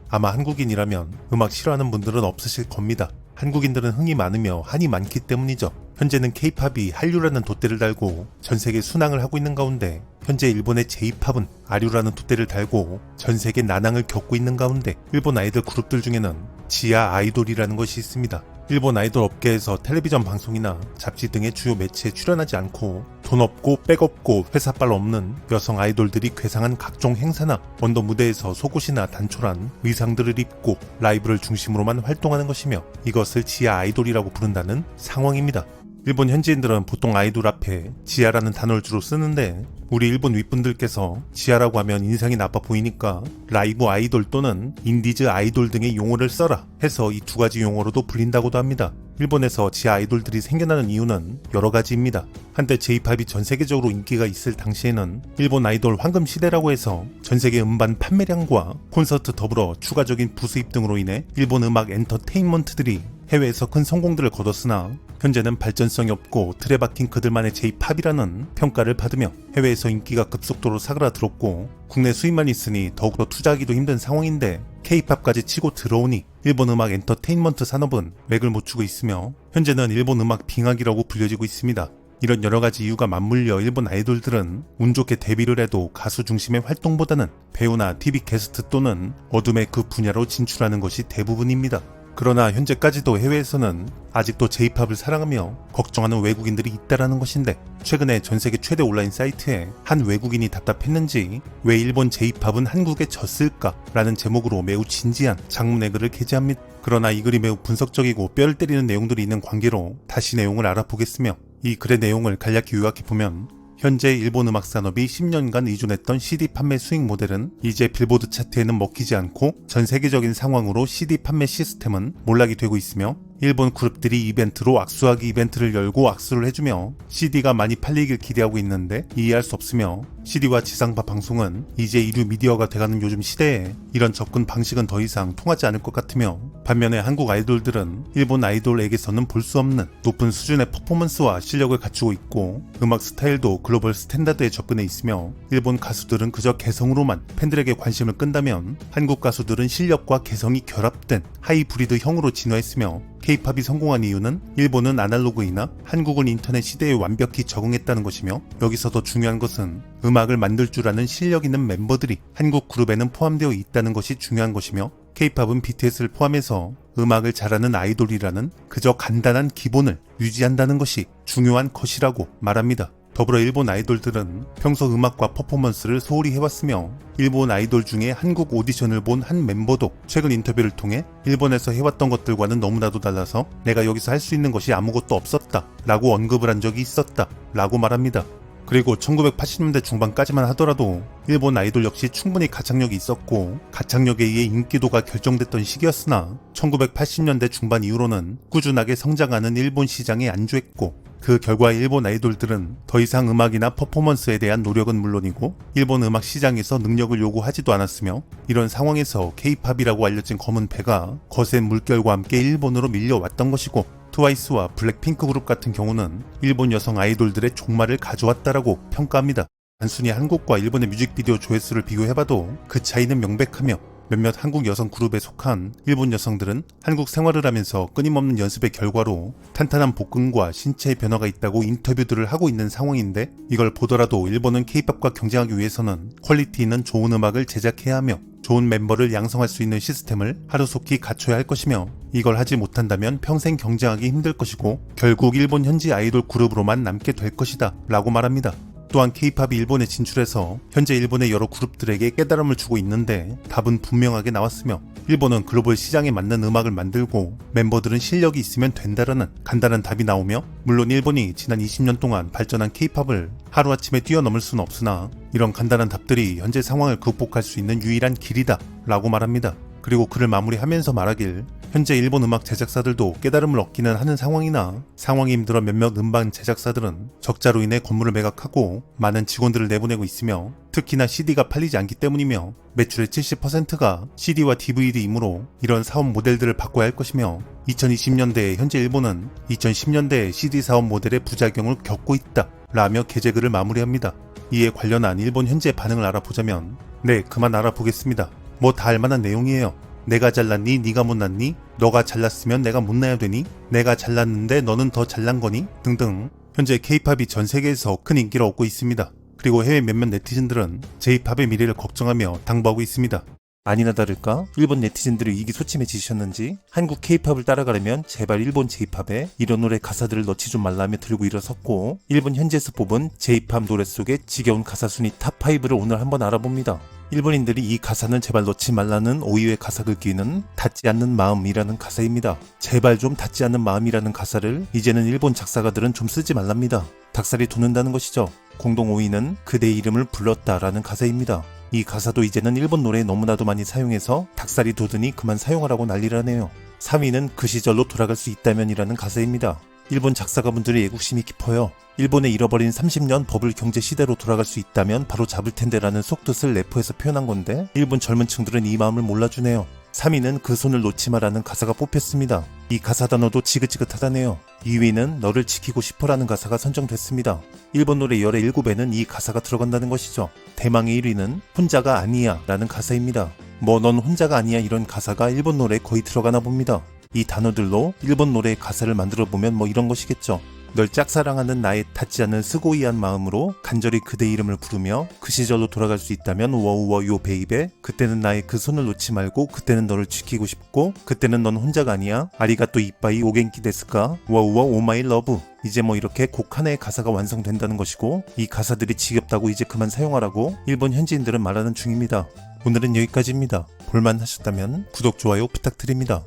아마 한국인이라면 음악 싫어하는 분들은 없으실 겁니다. 한국인들은 흥이 많으며 한이 많기 때문이죠. 현재는 K-팝이 한류라는 돛대를 달고 전세계 순항을 하고 있는 가운데 현재 일본의 J-팝은 아류라는 돛대를 달고 전세계 난항을 겪고 있는 가운데 일본 아이돌 그룹들 중에는 지하 아이돌이라는 것이 있습니다. 일본 아이돌 업계에서 텔레비전 방송이나 잡지 등의 주요 매체에 출연하지 않고 돈 없고 백 없고 회사빨 없는 여성 아이돌들이 괴상한 각종 행사나 언더 무대에서 속옷이나 단촐한 의상들을 입고 라이브를 중심으로만 활동하는 것이며 이것을 지하 아이돌이라고 부른다는 상황입니다. 일본 현지인들은 보통 아이돌 앞에 지하라는 단어를 주로 쓰는데 우리 일본 윗분들께서 지하라고 하면 인상이 나빠 보이니까 라이브 아이돌 또는 인디즈 아이돌 등의 용어를 써라 해서 이 두 가지 용어로도 불린다고도 합니다. 일본에서 지하 아이돌들이 생겨나는 이유는 여러 가지입니다. 한때 J-팝이 전 세계적으로 인기가 있을 당시에는 일본 아이돌 황금 시대라고 해서 전 세계 음반 판매량과 콘서트 더불어 추가적인 부수입 등으로 인해 일본 음악 엔터테인먼트들이 해외에서 큰 성공들을 거뒀으나 현재는 발전성이 없고 틀에 박힌 그들만의 J-팝이라는 평가를 받으며 해외에서 인기가 급속도로 사그라들었고 국내 수입만 있으니 더욱더 투자하기도 힘든 상황인데 K-팝까지 치고 들어오니 일본 음악 엔터테인먼트 산업은 맥을 못 추고 있으며 현재는 일본 음악 빙하기라고 불려지고 있습니다. 이런 여러가지 이유가 맞물려 일본 아이돌들은 운 좋게 데뷔를 해도 가수 중심의 활동보다는 배우나 TV 게스트 또는 어둠의 그 분야로 진출하는 것이 대부분입니다. 그러나 현재까지도 해외에서는 아직도 J-팝을 사랑하며 걱정하는 외국인들이 있다라는 것인데 최근에 전세계 최대 온라인 사이트에 한 외국인이 답답했는지 왜 일본 J-팝은 한국에 졌을까? 라는 제목으로 매우 진지한 장문의 글을 게재합니다. 그러나 이 글이 매우 분석적이고 뼈를 때리는 내용들이 있는 관계로 다시 내용을 알아보겠으며 이 글의 내용을 간략히 요약해보면 현재 일본 음악 산업이 10년간 의존했던 CD 판매 수익 모델은 이제 빌보드 차트에는 먹히지 않고 전 세계적인 상황으로 CD 판매 시스템은 몰락이 되고 있으며 일본 그룹들이 이벤트로 악수하기 이벤트를 열고 악수를 해주며 CD가 많이 팔리길 기대하고 있는데 이해할 수 없으며 CD와 지상파 방송은 이제 이류 미디어가 돼가는 요즘 시대에 이런 접근 방식은 더 이상 통하지 않을 것 같으며 반면에 한국 아이돌들은 일본 아이돌에게서는 볼 수 없는 높은 수준의 퍼포먼스와 실력을 갖추고 있고 음악 스타일도 글로벌 스탠다드에 접근해 있으며 일본 가수들은 그저 개성으로만 팬들에게 관심을 끈다면 한국 가수들은 실력과 개성이 결합된 하이브리드형으로 진화했으며 K-팝이 성공한 이유는 일본은 아날로그이나 한국은 인터넷 시대에 완벽히 적응했다는 것이며 여기서 더 중요한 것은 음악을 만들 줄 아는 실력 있는 멤버들이 한국 그룹에는 포함되어 있다는 것이 중요한 것이며 K-팝은 BTS를 포함해서 음악을 잘하는 아이돌이라는 그저 간단한 기본을 유지한다는 것이 중요한 것이라고 말합니다. 더불어 일본 아이돌들은 평소 음악과 퍼포먼스를 소홀히 해왔으며 일본 아이돌 중에 한국 오디션을 본 한 멤버도 최근 인터뷰를 통해 일본에서 해왔던 것들과는 너무나도 달라서 내가 여기서 할 수 있는 것이 아무것도 없었다 라고 언급을 한 적이 있었다 라고 말합니다. 그리고 1980년대 중반까지만 하더라도 일본 아이돌 역시 충분히 가창력이 있었고 가창력에 의해 인기도가 결정됐던 시기였으나 1980년대 중반 이후로는 꾸준하게 성장하는 일본 시장에 안주했고 그 결과 일본 아이돌들은 더 이상 음악이나 퍼포먼스에 대한 노력은 물론이고 일본 음악 시장에서 능력을 요구하지도 않았으며 이런 상황에서 K-팝이라고 알려진 검은 배가 거센 물결과 함께 일본으로 밀려왔던 것이고 트와이스와 블랙핑크 그룹 같은 경우는 일본 여성 아이돌들의 종말을 가져왔다라고 평가합니다. 단순히 한국과 일본의 뮤직비디오 조회수를 비교해봐도 그 차이는 명백하며 몇몇 한국 여성 그룹에 속한 일본 여성들은 한국 생활을 하면서 끊임없는 연습의 결과로 탄탄한 복근과 신체의 변화가 있다고 인터뷰들을 하고 있는 상황인데 이걸 보더라도 일본은 K-팝과 경쟁하기 위해서는 퀄리티 있는 좋은 음악을 제작해야 하며 좋은 멤버를 양성할 수 있는 시스템을 하루속히 갖춰야 할 것이며 이걸 하지 못한다면 평생 경쟁하기 힘들 것이고 결국 일본 현지 아이돌 그룹으로만 남게 될 것이다 라고 말합니다. 또한 K-팝이 일본에 진출해서 현재 일본의 여러 그룹들에게 깨달음을 주고 있는데 답은 분명하게 나왔으며 일본은 글로벌 시장에 맞는 음악을 만들고 멤버들은 실력이 있으면 된다라는 간단한 답이 나오며 물론 일본이 지난 20년 동안 발전한 K-팝을 하루아침에 뛰어넘을 수는 없으나 이런 간단한 답들이 현재 상황을 극복할 수 있는 유일한 길이다 라고 말합니다. 그리고 글을 마무리하면서 말하길 현재 일본 음악 제작사들도 깨달음을 얻기는 하는 상황이나 상황이 힘들어 몇몇 음반 제작사들은 적자로 인해 건물을 매각하고 많은 직원들을 내보내고 있으며 특히나 CD가 팔리지 않기 때문이며 매출의 70%가 CD와 DVD이므로 이런 사업 모델들을 바꿔야 할 것이며 2020년대에 현재 일본은 2010년대의 CD 사업 모델의 부작용을 겪고 있다 라며 게재글을 마무리합니다. 이에 관련한 일본 현재 반응을 알아보자면 네, 그만 알아보겠습니다. 뭐 다 알만한 내용이에요. 내가 잘났니? 네가 못났니? 너가 잘났으면 내가 못나야 되니? 내가 잘났는데 너는 더 잘난 거니? 등등. 현재 K-팝이 전 세계에서 큰 인기를 얻고 있습니다. 그리고 해외 몇몇 네티즌들은 J-팝의 미래를 걱정하며 당부하고 있습니다. 아니나 다를까 일본 네티즌들이 이기 소침해지셨는지 한국 K-팝을 따라가려면 제발 일본 J-팝에 이런 노래 가사들을 넣지 좀 말라며 들고 일어섰고, 일본 현지에서 뽑은 J-팝 노래 속의 지겨운 가사 순위 탑5를 오늘 한번 알아봅니다. 일본인들이 이 가사는 제발 넣지 말라는 5위의 가사 긁기는 닿지 않는 마음이라는 가사입니다. 제발 좀 닿지 않는 마음이라는 가사를 이제는 일본 작사가들은 좀 쓰지 말랍니다. 닭살이 돋는다는 것이죠. 공동 5위는 그대 이름을 불렀다라는 가사입니다. 이 가사도 이제는 일본 노래에 너무나도 많이 사용해서 닭살이 돋으니 그만 사용하라고 난리라네요. 3위는 그 시절로 돌아갈 수 있다면이라는 가사입니다. 일본 작사가분들의 애국심이 깊어요. 일본의 잃어버린 30년 버블 경제 시대로 돌아갈 수 있다면 바로 잡을 텐데라는 속뜻을 래퍼에서 표현한 건데 일본 젊은 층들은 이 마음을 몰라주네요. 3위는 그 손을 놓지 마라는 가사가 뽑혔습니다. 이 가사 단어도 지긋지긋하다네요. 2위는 너를 지키고 싶어라는 가사가 선정됐습니다. 일본 노래 열의 7에는 이 가사가 들어간다는 것이죠. 대망의 1위는 혼자가 아니야 라는 가사입니다. 뭐 넌 혼자가 아니야 이런 가사가 일본 노래에 거의 들어가나 봅니다. 이 단어들로 일본 노래의 가사를 만들어보면 뭐 이런 것이겠죠. 널 짝사랑하는 나의 닿지 않는 스고이한 마음으로 간절히 그대 이름을 부르며 그 시절로 돌아갈 수 있다면 워우워 요 베이베, 그때는 나의 그 손을 놓지 말고 그때는 너를 지키고 싶고 그때는 넌 혼자가 아니야 아리가또 이빠이 오겐키 데스까 워우워 오마이 러브. 이제 뭐 이렇게 곡 하나의 가사가 완성된다는 것이고, 이 가사들이 지겹다고 이제 그만 사용하라고 일본 현지인들은 말하는 중입니다. 오늘은 여기까지입니다. 볼만하셨다면 구독, 좋아요 부탁드립니다.